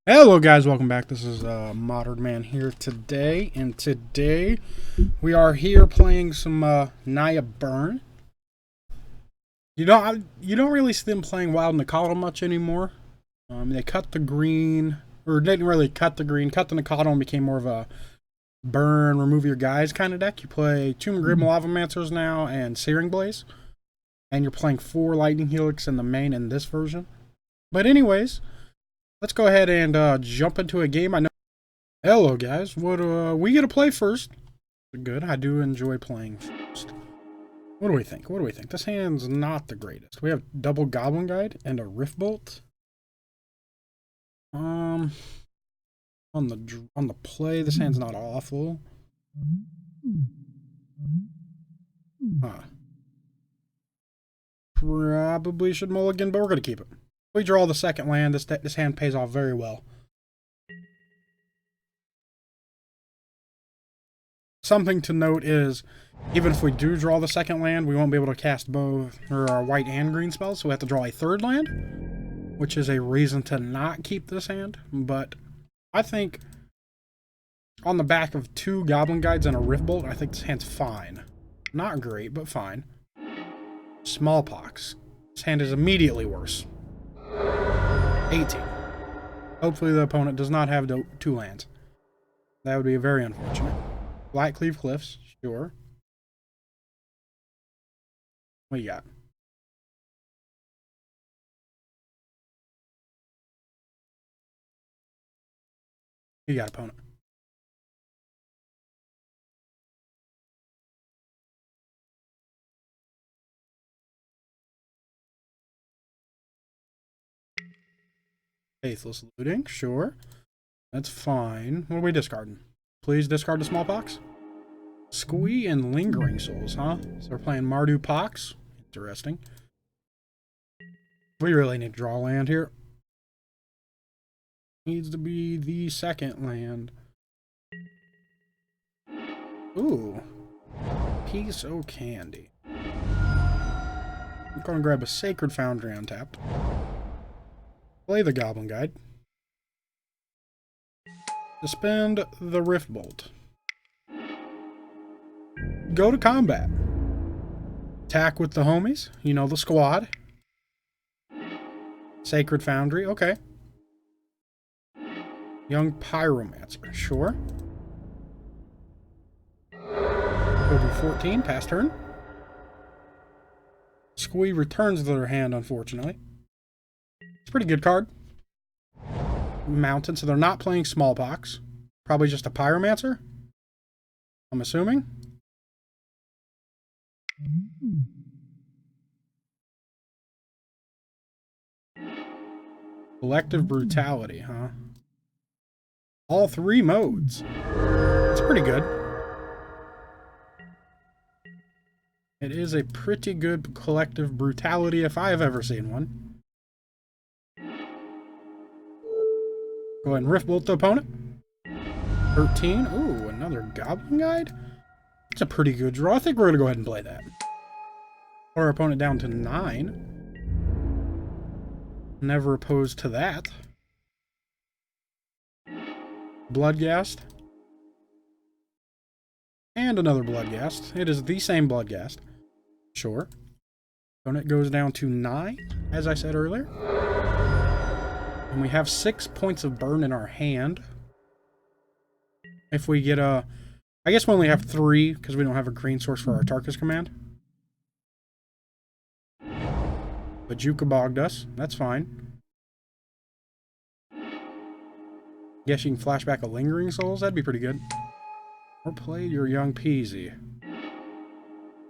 Hello guys, welcome back. This is Modern Man here today, and today we are here playing some Naya Burn. You don't really see them playing Wild Nikado much anymore. They cut the green, or didn't really cut the green, cut the Nikado and became more of a burn, remove your guys kind of deck. You play Tomb Grim Lavamancers now and Searing Blaze, and you're playing 4 Lightning Helix in the main in this version. But anyways, let's go ahead and jump into a game. I know. Hello, guys. What we get to play first? Good. I do enjoy playing first. What do we think? What do we think? This hand's not the greatest. We have double Goblin Guide and a Rift Bolt. On the play, this hand's not awful. Huh. Probably should mulligan, but we're gonna keep it. We draw the second land. This hand pays off very well. Something to note is, even if we do draw the second land, we won't be able to cast both our white and green spells, so we have to draw a third land, which is a reason to not keep this hand. But I think on the back of 2 Goblin Guides and a Rift Bolt, I think this hand's fine. Not great, but fine. Smallpox. This hand is immediately worse. 18. Hopefully the opponent does not have 2 lands. That would be very unfortunate. Blackcleave Cliffs, sure. What you got? You got, opponent. Faithless Looting, sure. That's fine. What are we discarding? Please discard the Smallpox. Squee and Lingering Souls, huh? So we're playing Mardu Pox. Interesting. We really need to draw land here. Needs to be the second land. Ooh. Piece o' candy. I'm going to grab a Sacred Foundry untapped. Play the Goblin Guide. Suspend the Rift Bolt. Go to combat. Attack with the homies. You know, the squad. Sacred Foundry. Okay. Young Pyromancer. Sure. Go to 14. Pass turn. Squee returns their hand, unfortunately. It's a pretty good card. Mountain, so they're not playing Smallpox. Probably just a Pyromancer, I'm assuming. Collective Brutality, huh? All 3 modes. It's pretty good. It is a pretty good Collective Brutality if I have ever seen one. Go ahead and Rift Bolt the opponent. 13. Ooh, another Goblin Guide? That's a pretty good draw. I think we're going to go ahead and play that. Put our opponent down to 9. Never opposed to that. Bloodghast. And another Bloodghast. It is the same Bloodghast. Sure. Opponent goes down to 9, as I said earlier. And we have 6 points of burn in our hand. If we get a... I guess we only have 3, because we don't have a green source for our Tarkus command. But Juka bogged us. That's fine. Guess you can flash back a Lingering Souls. That'd be pretty good. Or play your Young Peasy.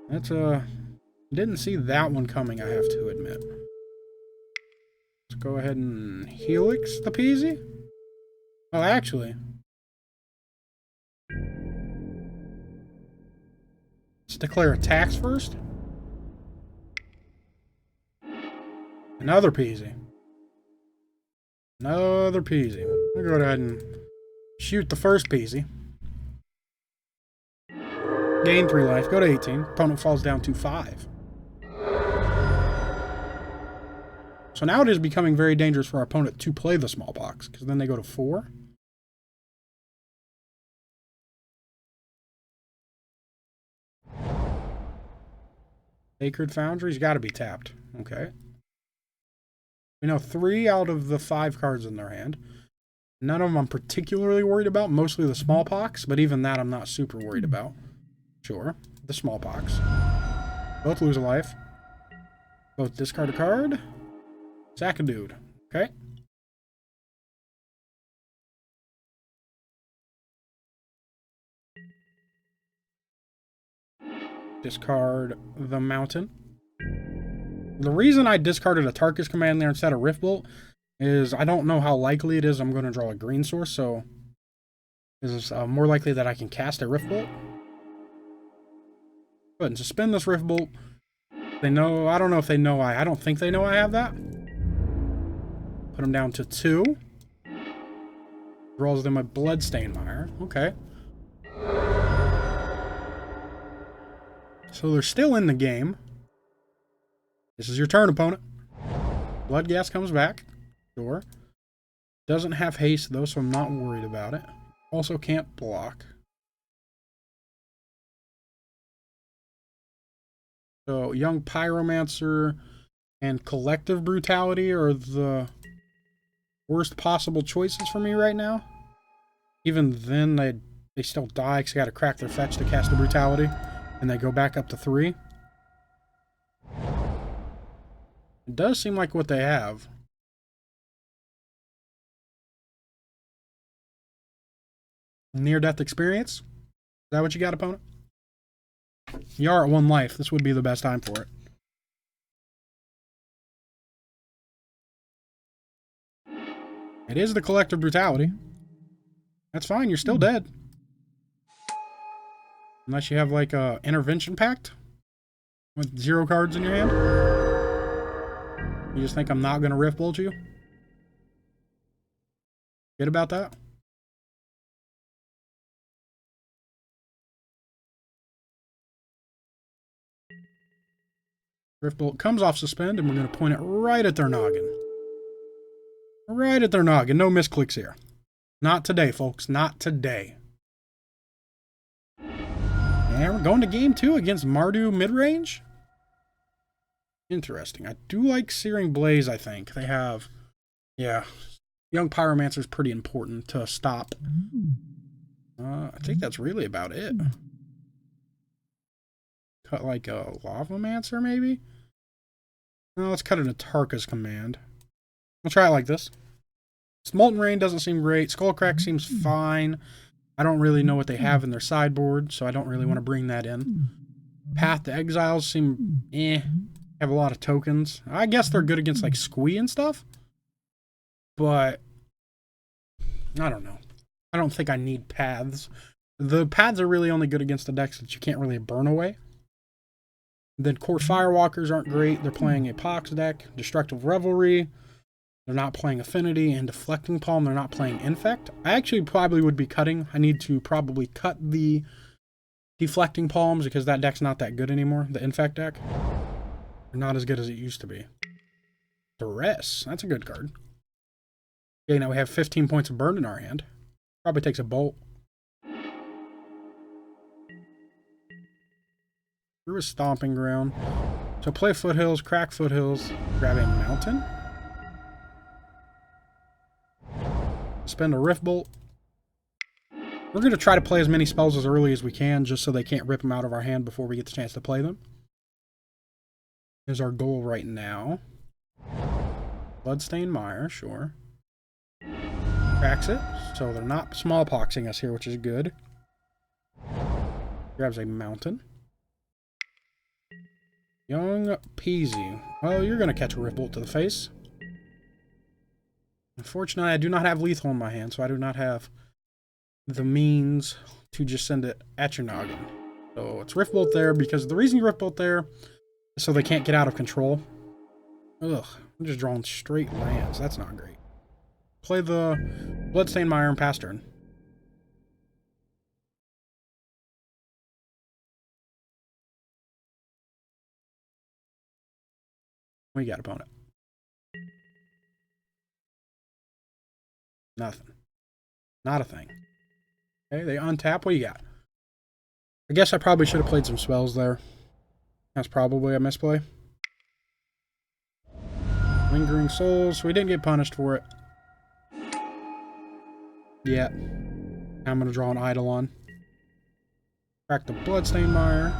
That's didn't see that one coming, I have to admit. Let's go ahead and Helix the Peasy. Oh, actually. Let's declare attacks first. Another Peasy. Another Peasy. We'll go ahead and shoot the first Peasy. Gain 3 life. Go to 18. Opponent falls down to 5. So now it is becoming very dangerous for our opponent to play the smallpox, because then they go to 4. Sacred Foundry's got to be tapped. Okay. We know 3 out of the 5 cards in their hand. None of them I'm particularly worried about. Mostly the smallpox, but even that I'm not super worried about. Sure. The smallpox. Both lose a life. Both discard a card. Sack a dude. Okay. Discard the mountain. The reason I discarded a Tarkus command there instead of Riftbolt is I don't know how likely it is I'm going to draw a green source, so it's more likely that I can cast a Riftbolt. Go ahead and suspend this Riftbolt. They know, I don't know if they know I don't think they know I have that. Put them down to 2. Draws them a Bloodstained Mire. Okay. So they're still in the game. This is your turn, opponent. Bloodghast comes back. Sure. Doesn't have haste, though, so I'm not worried about it. Also can't block. So, Young Pyromancer and Collective Brutality are the worst possible choices for me right now. Even then, they still die because I got to crack their fetch to cast the Brutality. And they go back up to 3. It does seem like what they have. Near-death experience? Is that what you got, opponent? You are at 1 life. This would be the best time for it. It is the Collective Brutality. That's fine. You're still dead. Unless you have, like, a Intervention Pact with 0 cards in your hand. You just think I'm not going to Riftbolt you? Forget about that. Riftbolt comes off suspend, and we're going to point it right at their noggin. Right at their noggin. No misclicks here. Not today, folks. Not today. And we're going to game 2 against Mardu midrange. Interesting. I do like Searing Blaze, I think. They have... Yeah. Young Pyromancer is pretty important to stop. I think that's really about it. Cut like a Lavamancer, maybe? No, let's cut it a Tarka's command. We'll try it like this. Molten Rain doesn't seem great. Skullcrack seems fine. I don't really know what they have in their sideboard, so I don't really want to bring that in. Path to Exiles seem have a lot of tokens. I guess they're good against like Squee and stuff. But I don't know. I don't think I need paths. The paths are really only good against the decks that you can't really burn away. Then Court Firewalkers aren't great. They're playing a Pox deck. Destructive Revelry. They're not playing Affinity and Deflecting Palm. They're not playing Infect. I actually probably would be cutting. I need to probably cut the Deflecting Palms because that deck's not that good anymore. The Infect deck. They're not as good as it used to be. Duress. That's a good card. Okay, now we have 15 points of burn in our hand. Probably takes a bolt. Through a Stomping Ground. So play Foothills, crack Foothills, grab a Mountain. Spend a Riftbolt. We're going to try to play as many spells as early as we can, just so they can't rip them out of our hand before we get the chance to play them. Is our goal right now. Bloodstained Mire, sure. Cracks it, so they're not smallpoxing us here, which is good. Grabs a Mountain. Young Peasy. Well, you're going to catch a Riftbolt to the face. Unfortunately, I do not have lethal in my hand, so I do not have the means to just send it at your noggin. So it's Riftbolt there, because the reason you Riftbolt there is so they can't get out of control. Ugh, I'm just drawing straight lands. That's not great. Play the Bloodstained Mire and pass turn. We got opponent. Nothing. Not a thing. Okay, they untap. What do you got? I guess I probably should have played some spells there. That's probably a misplay. Lingering Souls. We didn't get punished for it. Yeah. I'm going to draw an Eidolon. Crack the Bloodstained Mire.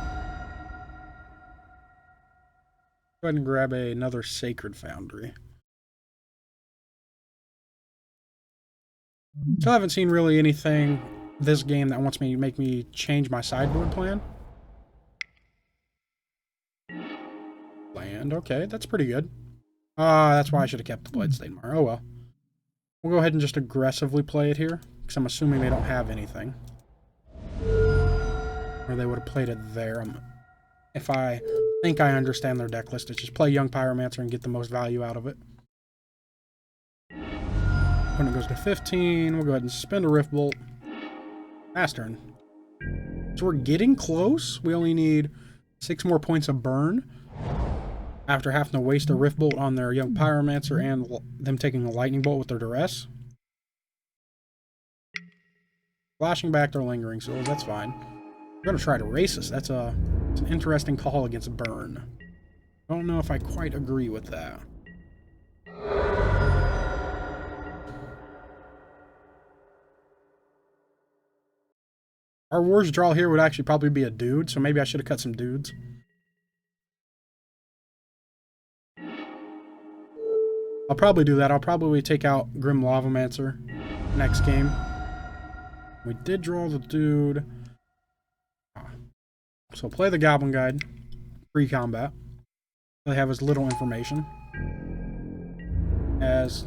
Go ahead and grab another Sacred Foundry. Still haven't seen really anything this game that wants me to make me change my sideboard plan. Land, okay, that's pretty good. That's why I should have kept the Bloodstained Mire. Oh well. We'll go ahead and just aggressively play it here, because I'm assuming they don't have anything. Or they would have played it there. If I think I understand their deck list, it's just play Young Pyromancer and get the most value out of it. When it goes to 15, we'll go ahead and spend a Rift Bolt. Last turn. So we're getting close. We only need 6 more points of burn after having to waste a Rift Bolt on their Young Pyromancer and them taking a Lightning Bolt with their Duress. Flashing back their Lingering Souls, that's fine. I'm going to try to race us. It's an interesting call against burn. I don't know if I quite agree with that. Our worst draw here would actually probably be a dude, so maybe I should have cut some dudes. I'll probably do that. I'll probably take out Grim Lavamancer next game. We did draw the dude. So play the Goblin Guide. Pre-combat. They have as little information as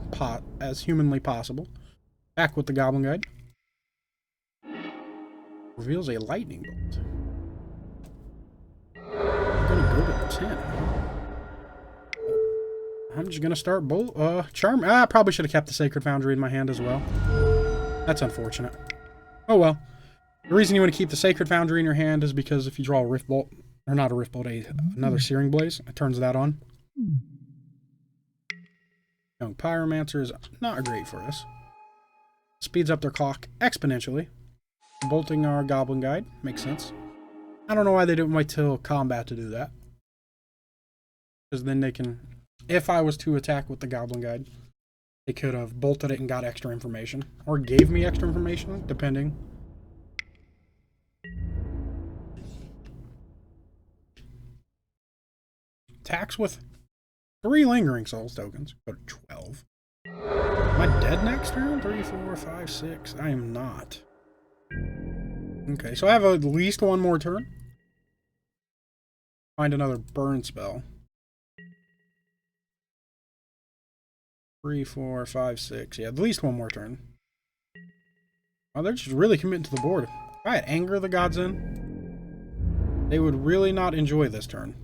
humanly possible. Back with the Goblin Guide. Reveals a Lightning Bolt. I'm gonna go to 10. I'm just gonna start Charm. I probably should have kept the Sacred Foundry in my hand as well. That's unfortunate. Oh well. The reason you want to keep the Sacred Foundry in your hand is because if you draw a Rift Bolt, or not a Rift Bolt, another Searing Blaze, it turns that on. Young Pyromancer is not great for us. Speeds up their clock exponentially. Bolting our Goblin Guide. Makes sense. I don't know why they didn't wait till combat to do that. Because then they can... If I was to attack with the Goblin Guide, they could have bolted it and got extra information. Or gave me extra information, depending. Attacks with 3 Lingering Souls tokens. Go to 12. Am I dead next turn? 3, 4, 5, 6. I am not. Okay, so I have at least one more turn. Find another burn spell. 3, 4, 5, 6. Yeah, at least one more turn. Oh, they're just really committing to the board. If I had Anger of the Gods in, they would really not enjoy this turn.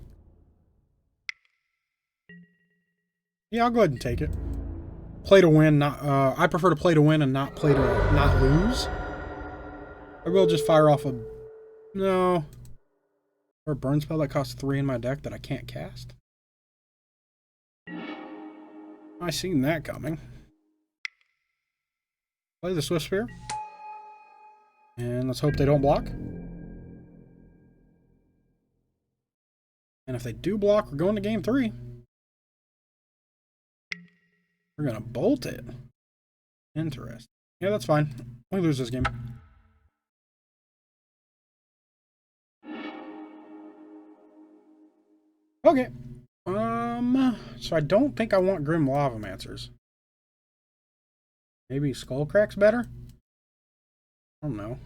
Yeah, I'll go ahead and take it. Play to win, not. I prefer to play to win and not play to not lose. I will just fire off a... No. Or a burn spell that costs 3 in my deck that I can't cast. I seen that coming. Play the Swift Spear. And let's hope they don't block. And if they do block, we're going to game 3. We're going to bolt it. Interesting. Yeah, that's fine. We lose this game. Okay. So I don't think I want Grim Lavamancers. Maybe Skullcrack's better? I don't know.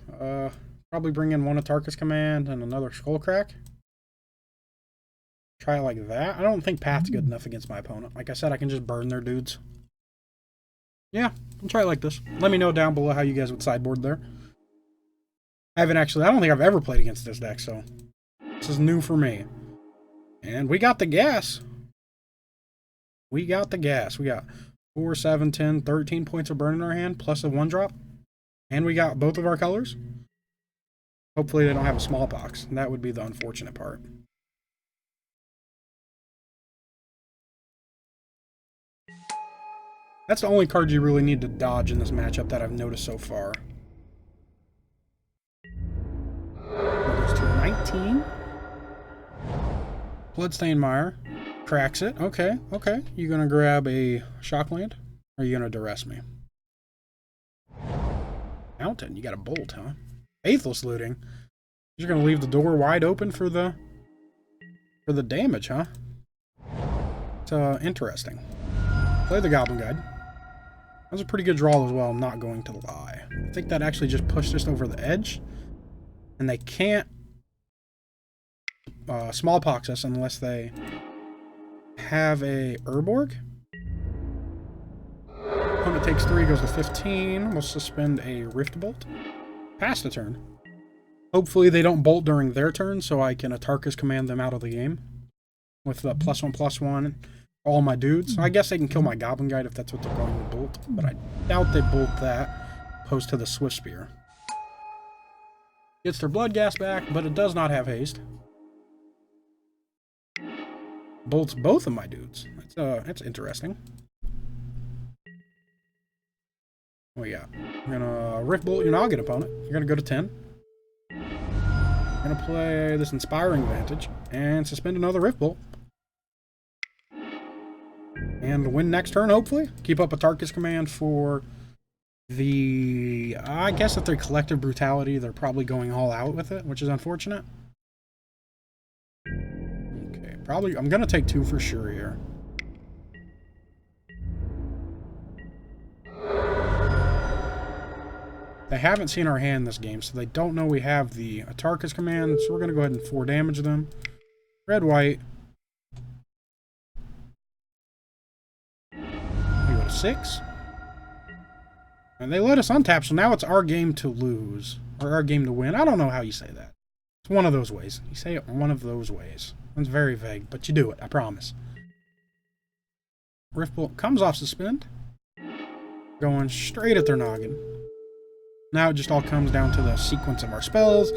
Probably bring in one Atarka's Command and another Skullcrack. Try it like that. I don't think Path's good enough against my opponent. Like I said, I can just burn their dudes. Yeah, I'll try it like this. Let me know down below how you guys would sideboard there. I don't think I've ever played against this deck, so this is new for me. And we got the gas. We got the gas. We got 4, 7, 10, 13 points of burn in our hand, plus a 1-drop. And we got both of our colors. Hopefully they don't have a smallpox. That would be the unfortunate part. That's the only card you really need to dodge in this matchup that I've noticed so far. Goes to 19. Bloodstained Mire. Cracks it. Okay, okay. You gonna grab a Shockland? Or are you gonna duress me? Mountain. You got a bolt, huh? Faithless Looting. You're gonna leave the door wide open for the damage, huh? It's interesting. Play the Goblin Guide. That was a pretty good draw as well, I'm not going to lie. I think that actually just pushed us over the edge. And they can't smallpox us unless they have a Urborg. Opponent takes 3, goes to 15. We'll suspend a Rift Bolt. Pass the turn. Hopefully they don't bolt during their turn, so I can Atarkas command them out of the game. With the +1/+1, all my dudes. I guess they can kill my Goblin Guide if that's what they're going to bolt, but I doubt they bolt that, opposed to the Swift Spear. Gets their Blood Gas back, but it does not have haste. Bolts both of my dudes. That's interesting. What we got? We're gonna Rift Bolt your Noggin opponent. You're gonna go to 10. I'm gonna play this Inspiring Vantage and suspend another Rift Bolt. And win next turn, hopefully. Keep up a Atarkas command for the... I guess if they're Collective Brutality, they're probably going all out with it, which is unfortunate. Okay, probably... I'm gonna take 2 for sure here. They haven't seen our hand this game, so they don't know we have the Atarkas command, so we're going to go ahead and 4 damage them. Red, white. We go to 6. And they let us untap, so now it's our game to lose. Or our game to win. I don't know how you say that. It's one of those ways. You say it one of those ways. It's very vague, but you do it, I promise. Rift Bolt comes off suspend. Going straight at their noggin. Now it just all comes down to the sequence of our spells.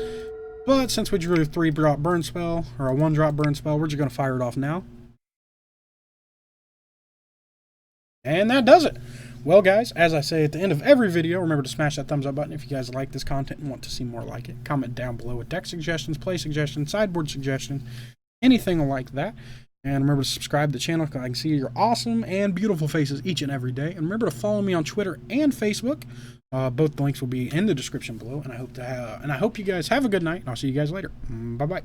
But since we drew a 3-drop burn spell, or a 1-drop burn spell, we're just going to fire it off now. And that does it. Well, guys, as I say at the end of every video, remember to smash that thumbs up button if you guys like this content and want to see more like it. Comment down below with deck suggestions, play suggestions, sideboard suggestions, anything like that. And remember to subscribe to the channel so I can see your awesome and beautiful faces each and every day. And remember to follow me on Twitter and Facebook. Both the links will be in the description below. And I hope you guys have a good night. And I'll see you guys later. Bye-bye.